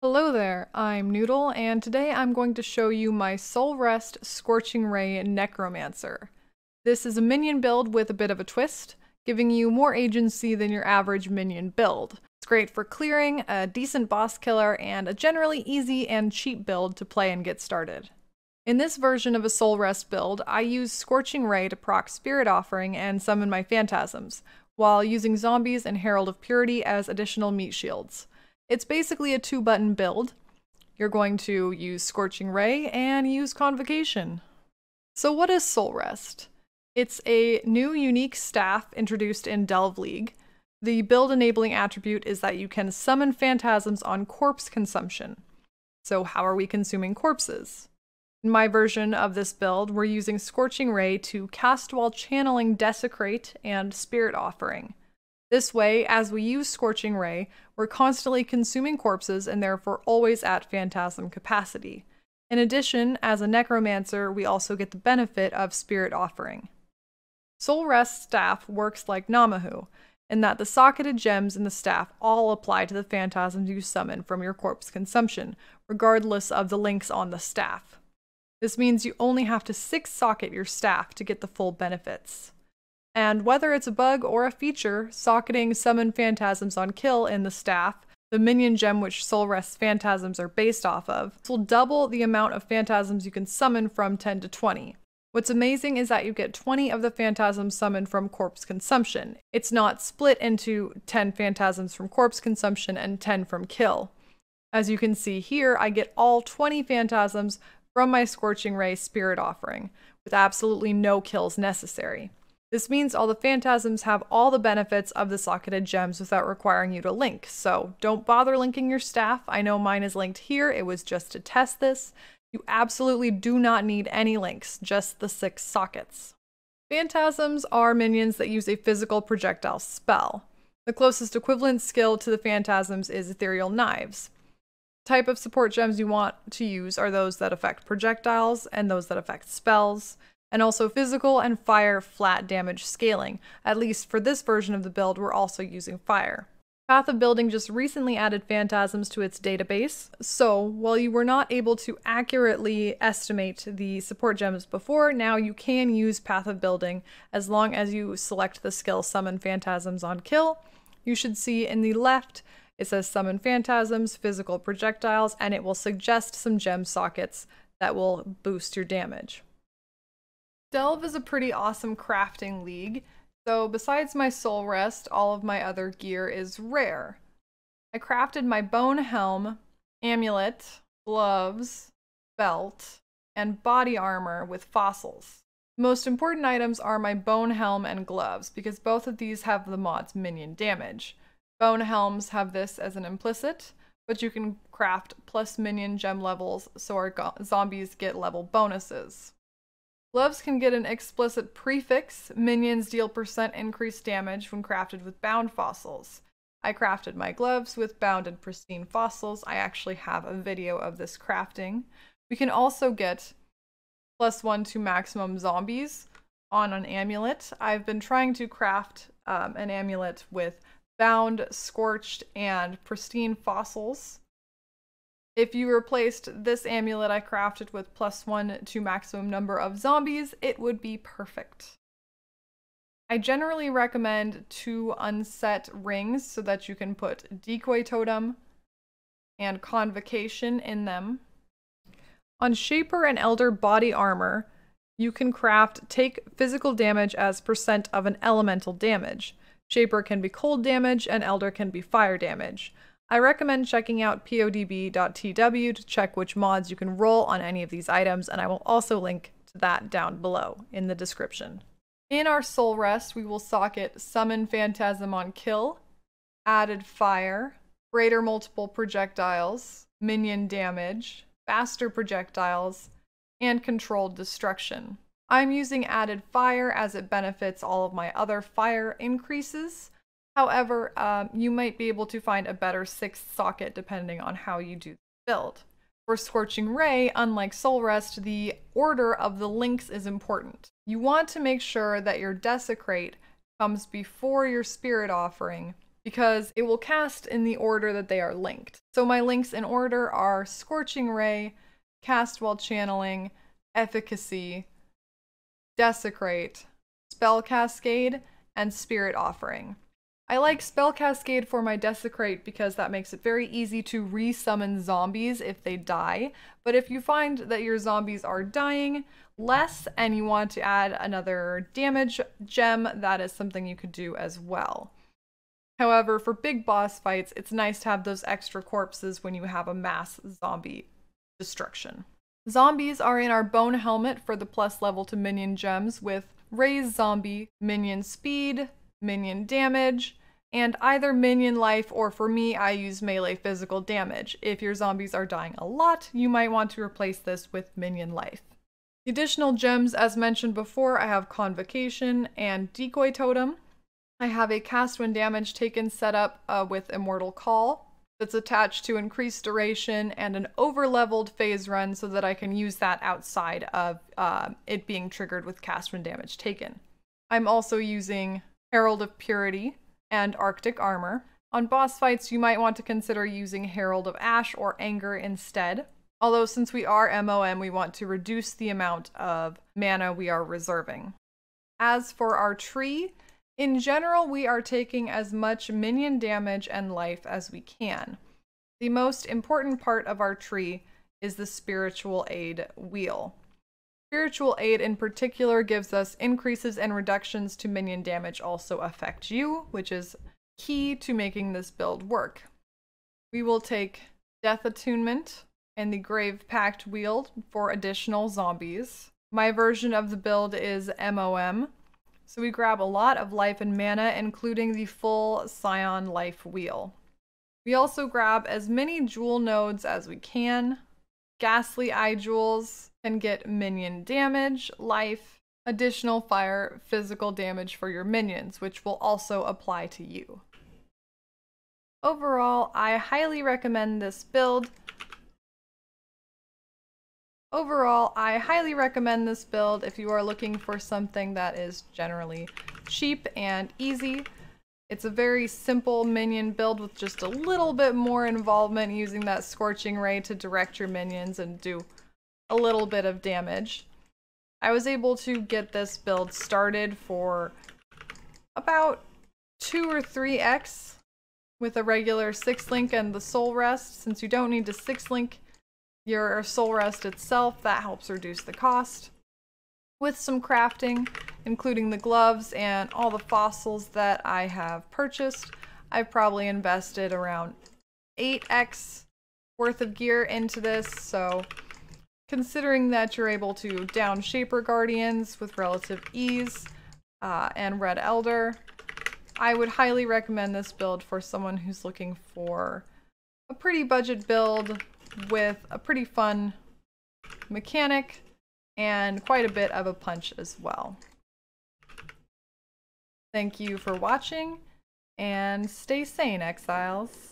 Hello there, I'm Noodle, and today I'm going to show you my Soulwrest Scorching Ray Necromancer. This is a minion build with a bit of a twist, giving you more agency than your average minion build. It's great for clearing, a decent boss killer, and a generally easy and cheap build to play and get started. In this version of a Soulwrest build, I use Scorching Ray to proc Spirit Offering and summon my phantasms, while using zombies and Herald of Purity as additional meat shields. It's basically a 2-button build. You're going to use Scorching Ray and use Convocation. So what is Soulwrest? It's a new unique staff introduced in Delve League. The build enabling attribute is that you can summon phantasms on corpse consumption. So how are we consuming corpses? In my version of this build, we're using Scorching Ray to cast while channeling Desecrate and Spirit Offering. This way, as we use Scorching Ray, we're constantly consuming corpses and therefore always at phantasm capacity. In addition, as a Necromancer, we also get the benefit of Spirit Offering. Soulwrest staff works like Ngamahu, in that the socketed gems in the staff all apply to the phantasms you summon from your corpse consumption, regardless of the links on the staff. This means you only have to 6-socket your staff to get the full benefits. And whether it's a bug or a feature, socketing summon phantasms on kill in the staff, the minion gem which Soulwrest's phantasms are based off of, will double the amount of phantasms you can summon from 10 to 20. What's amazing is that you get 20 of the phantasms summoned from corpse consumption. It's not split into 10 phantasms from corpse consumption and 10 from kill. As you can see here, I get all 20 phantasms from my Scorching Ray Spirit Offering, with absolutely no kills necessary. This means all the phantasms have all the benefits of the socketed gems without requiring you to link, so don't bother linking your staff. I know mine is linked here, it was just to test this. You absolutely do not need any links, just the 6 sockets. Phantasms are minions that use a physical projectile spell. The closest equivalent skill to the phantasms is Ethereal Knives. The type of support gems you want to use are those that affect projectiles and those that affect spells, and also physical and fire flat damage scaling. At least for this version of the build, we're also using fire. Path of Building just recently added phantasms to its database, so while you were not able to accurately estimate the support gems before, now you can use Path of Building as long as you select the skill Summon Phantasms on Kill. You should see in the left, it says Summon Phantasms, Physical Projectiles, and it will suggest some gem sockets that will boost your damage. Delve is a pretty awesome crafting league, so besides my Soulwrest, all of my other gear is rare. I crafted my bone helm, amulet, gloves, belt, and body armor with fossils. The most important items are my bone helm and gloves, because both of these have the mod's minion damage. Bone helms have this as an implicit, but you can craft plus minion gem levels so our zombies get level bonuses. Gloves can get an explicit prefix. Minions deal % increased damage when crafted with bound fossils. I crafted my gloves with bound and pristine fossils. I actually have a video of this crafting. We can also get +1 to maximum zombies on an amulet. I've been trying to craft an amulet with bound, scorched, and pristine fossils. If you replaced this amulet I crafted with +1 to maximum number of zombies, it would be perfect. I generally recommend 2 unset rings so that you can put Decoy Totem and Convocation in them. On Shaper and Elder body armor, you can craft take physical damage as % of an elemental damage. Shaper can be cold damage and Elder can be fire damage. I recommend checking out podb.tw to check which mods you can roll on any of these items, and I will also link to that down below in the description. In our Soulwrest, we will socket Summon Phantasm on Kill, Added Fire, Greater Multiple Projectiles, Minion Damage, Faster Projectiles, and Controlled Destruction. I'm using Added Fire as it benefits all of my other fire increases. However, you might be able to find a better 6th socket depending on how you do the build. For Scorching Ray, unlike Soulwrest, the order of the links is important. You want to make sure that your Desecrate comes before your Spirit Offering, because it will cast in the order that they are linked. So my links in order are Scorching Ray, Cast while channeling, Efficacy, Desecrate, Spell Cascade, and Spirit Offering. I like Spell Cascade for my Desecrate because that makes it very easy to re-summon zombies if they die, but if you find that your zombies are dying less and you want to add another damage gem, that is something you could do as well. However, for big boss fights, it's nice to have those extra corpses when you have a mass zombie destruction. Zombies are in our Bone Helmet for the plus level to minion gems with Raise Zombie, Minion Speed, Minion Damage, and either Minion Life, or for me, I use Melee Physical Damage. If your zombies are dying a lot, you might want to replace this with Minion Life. The additional gems, as mentioned before, I have Convocation and Decoy Totem. I have a cast when damage taken set up with Immortal Call that's attached to increased duration and an over-leveled phase run so that I can use that outside of it being triggered with cast when damage taken. I'm also using Herald of Purity and Arctic Armor. On boss fights, you might want to consider using Herald of Ash or Anger instead. Although since we are MOM, we want to reduce the amount of mana we are reserving. As for our tree, in general, we are taking as much minion damage and life as we can. The most important part of our tree is the Spiritual Aid wheel. Spiritual Aid in particular gives us increases and reductions to minion damage also affect you, which is key to making this build work. We will take Death Attunement and the Grave Pact wheel for additional zombies. My version of the build is MOM. So we grab a lot of life and mana, including the full Scion life wheel. We also grab as many jewel nodes as we can. Ghastly Eye Jewels can get minion damage, life, additional fire, physical damage for your minions, which will also apply to you. Overall, I highly recommend this build. If you are looking for something that is generally cheap and easy. It's a very simple minion build with just a little bit more involvement using that Scorching Ray to direct your minions and do a little bit of damage. I was able to get this build started for about 2 or 3x with a regular 6-link and the Soulwrest. Since you don't need to 6-link your Soulwrest itself, that helps reduce the cost. With some crafting, including the gloves and all the fossils that I have purchased, I've probably invested around 8x worth of gear into this, so considering that you're able to down Shaper Guardians with relative ease and Red Elder, I would highly recommend this build for someone who's looking for a pretty budget build with a pretty fun mechanic and quite a bit of a punch as well. Thank you for watching, and stay sane, Exiles.